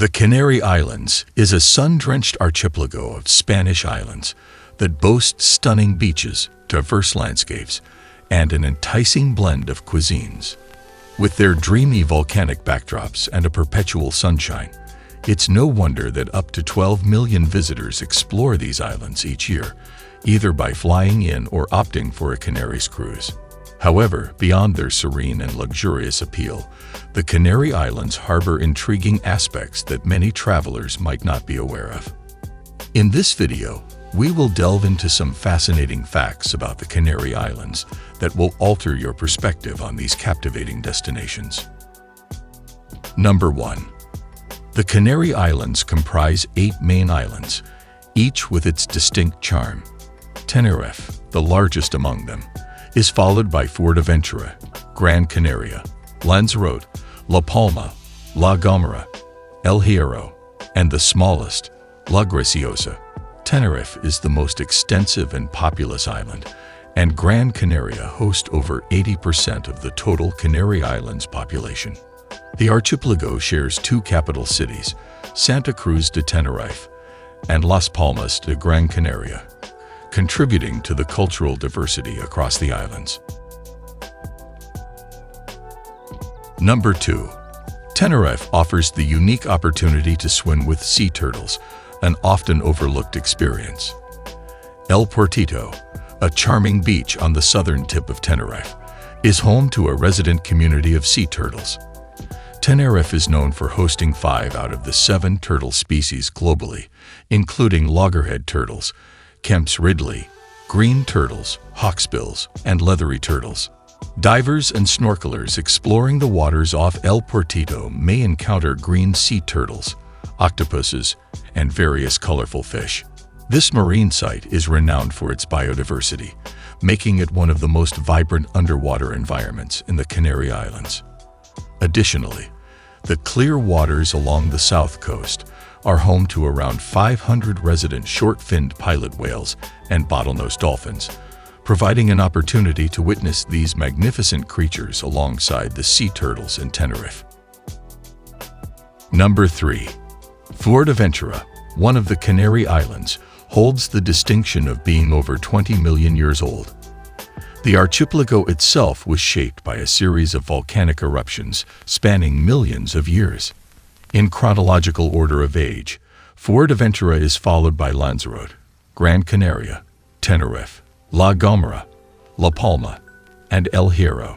The Canary Islands is a sun-drenched archipelago of Spanish islands that boasts stunning beaches, diverse landscapes, and an enticing blend of cuisines. With their dreamy volcanic backdrops and a perpetual sunshine, it's no wonder that up to 12 million visitors explore these islands each year, either by flying in or opting for a Canaries cruise. However, beyond their serene and luxurious appeal, the Canary Islands harbor intriguing aspects that many travelers might not be aware of. In this video, we will delve into some fascinating facts about the Canary Islands that will alter your perspective on these captivating destinations. Number 1. The Canary Islands comprise 8 main islands, each with its distinct charm. Tenerife, the largest among them, is followed by Fuerteventura, Gran Canaria, Lanzarote, La Palma, La Gomera, El Hierro, and the smallest, La Graciosa. Tenerife is the most extensive and populous island, and Gran Canaria hosts over 80% of the total Canary Islands population. The archipelago shares 2 capital cities, Santa Cruz de Tenerife and Las Palmas de Gran Canaria, contributing to the cultural diversity across the islands. Number 2. Tenerife offers the unique opportunity to swim with sea turtles, an often overlooked experience. El Portito, a charming beach on the southern tip of Tenerife, is home to a resident community of sea turtles. Tenerife is known for hosting 5 out of the 7 turtle species globally, including loggerhead turtles, Kemp's Ridley, green turtles, hawksbills, and leathery turtles. Divers and snorkelers exploring the waters off El Portito may encounter green sea turtles, octopuses, and various colorful fish. This marine site is renowned for its biodiversity, making it one of the most vibrant underwater environments in the Canary Islands. Additionally, the clear waters along the south coast are home to around 500 resident short-finned pilot whales and bottlenose dolphins, providing an opportunity to witness these magnificent creatures alongside the sea turtles in Tenerife. Number 3. Fuerteventura, one of the Canary Islands, holds the distinction of being over 20 million years old. The archipelago itself was shaped by a series of volcanic eruptions spanning millions of years. In chronological order of age, Fuerteventura is followed by Lanzarote, Gran Canaria, Tenerife, La Gomera, La Palma, and El Hierro.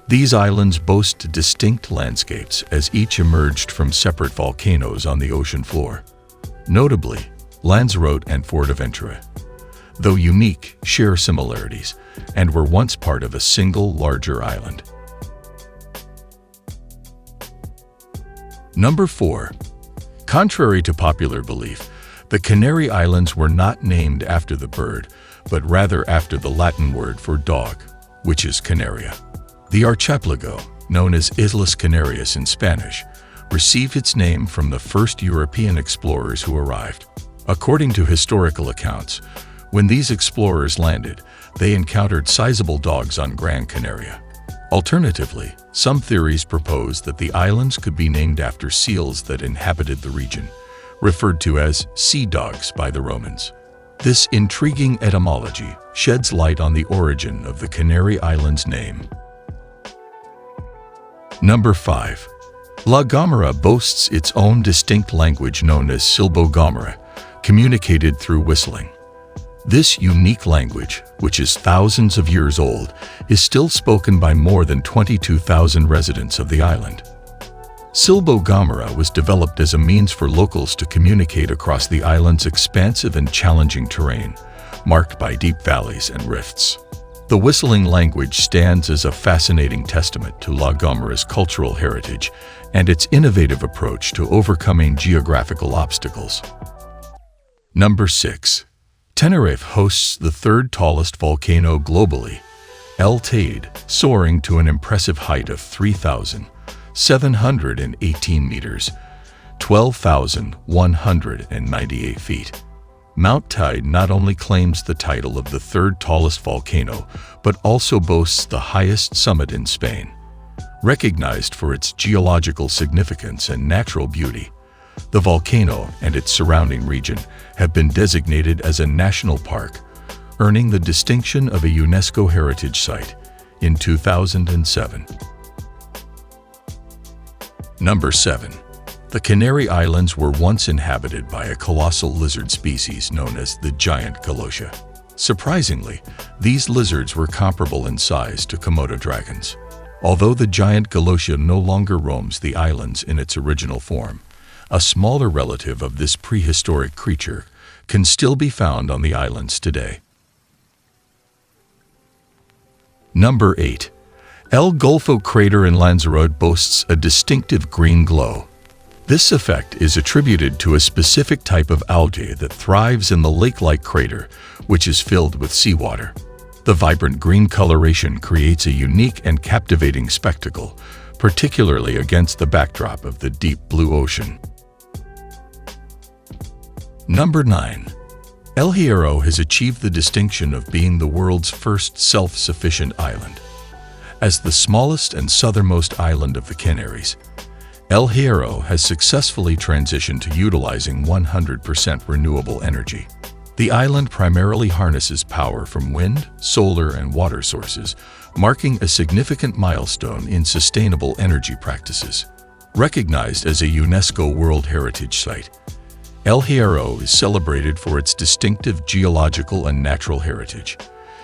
These islands boast distinct landscapes as each emerged from separate volcanoes on the ocean floor. Notably, Lanzarote and Fuerteventura, though unique, share similarities and were once part of a single larger island. Number 4. Contrary to popular belief, the Canary Islands were not named after the bird, but rather after the Latin word for dog, which is canaria. The archipelago, known as Islas Canarias in Spanish, received its name from the first European explorers who arrived. According to historical accounts, when these explorers landed, they encountered sizable dogs on Gran Canaria. Alternatively, some theories propose that the islands could be named after seals that inhabited the region, referred to as sea dogs by the Romans. This intriguing etymology sheds light on the origin of the Canary Islands name. Number 5. La Gomera boasts its own distinct language known as Silbo-Gomera, communicated through whistling. This unique language, which is thousands of years old, is still spoken by more than 22,000 residents of the island. Silbo-Gomera was developed as a means for locals to communicate across the island's expansive and challenging terrain, marked by deep valleys and rifts. The whistling language stands as a fascinating testament to La Gomera's cultural heritage and its innovative approach to overcoming geographical obstacles. Number 6. Tenerife hosts the 3rd tallest volcano globally, El Teide, soaring to an impressive height of 3,718 meters, 12,198 feet. Mount Teide not only claims the title of the 3rd tallest volcano, but also boasts the highest summit in Spain. Recognized for its geological significance and natural beauty, The volcano and its surrounding region have been designated as a national park, earning the distinction of a UNESCO Heritage Site in 2007. Number 7. The Canary Islands were once inhabited by a colossal lizard species known as the giant galocha. Surprisingly, these lizards were comparable in size to Komodo dragons. Although the giant galocha no longer roams the islands in its original form, a smaller relative of this prehistoric creature can still be found on the islands today. Number 8. El Golfo crater in Lanzarote boasts a distinctive green glow. This effect is attributed to a specific type of algae that thrives in the lake-like crater, which is filled with seawater. The vibrant green coloration creates a unique and captivating spectacle, particularly against the backdrop of the deep blue ocean. Number 9. El Hierro has achieved the distinction of being the world's first self-sufficient island. As the smallest and southernmost island of the Canaries, El Hierro has successfully transitioned to utilizing 100% renewable energy. The island primarily harnesses power from wind, solar, and water sources, marking a significant milestone in sustainable energy practices. Recognized as a UNESCO World Heritage Site, El Hierro is celebrated for its distinctive geological and natural heritage,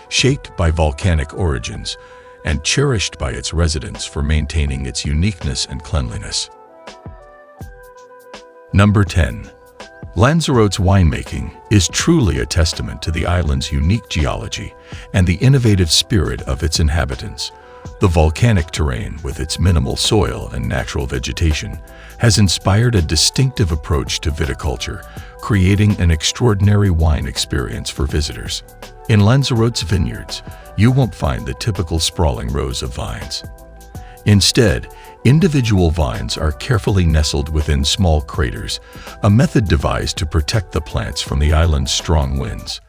shaped by volcanic origins, and cherished by its residents for maintaining its uniqueness and cleanliness. Number 10. Lanzarote's winemaking is truly a testament to the island's unique geology and the innovative spirit of its inhabitants. The volcanic terrain, with its minimal soil and natural vegetation, has inspired a distinctive approach to viticulture, creating an extraordinary wine experience for visitors. In Lanzarote's vineyards, you won't find the typical sprawling rows of vines. Instead, individual vines are carefully nestled within small craters, a method devised to protect the plants from the island's strong winds.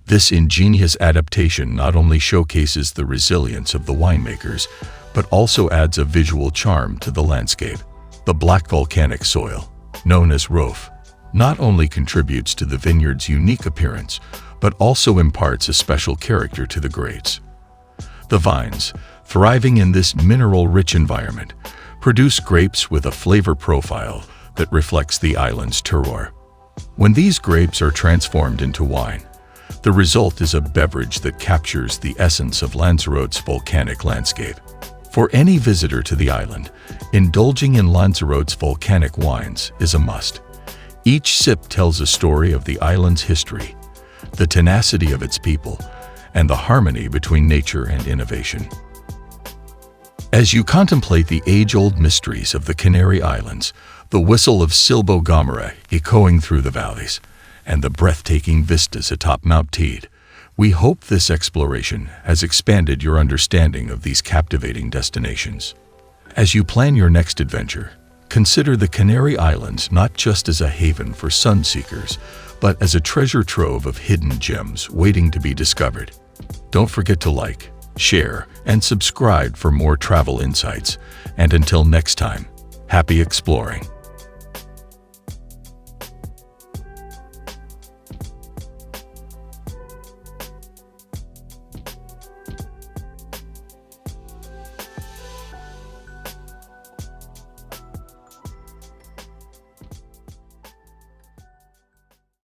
This ingenious adaptation not only showcases the resilience of the winemakers, but also adds a visual charm to the landscape. The black volcanic soil, known as rough, not only contributes to the vineyard's unique appearance, but also imparts a special character to the grapes. The vines, thriving in this mineral-rich environment, produce grapes with a flavor profile that reflects the island's terroir. When these grapes are transformed into wine, the result is a beverage that captures the essence of Lanzarote's volcanic landscape. For any visitor to the island, indulging in Lanzarote's volcanic wines is a must. Each sip tells a story of the island's history, the tenacity of its people, and the harmony between nature and innovation. As you contemplate the age-old mysteries of the Canary Islands, the whistle of Silbo Gomera echoing through the valleys, and the breathtaking vistas atop Mount Teide, we hope this exploration has expanded your understanding of these captivating destinations. As you plan your next adventure, consider the Canary Islands not just as a haven for sun seekers, but as a treasure trove of hidden gems waiting to be discovered. Don't forget to like, share, and subscribe for more travel insights. And until next time, happy exploring.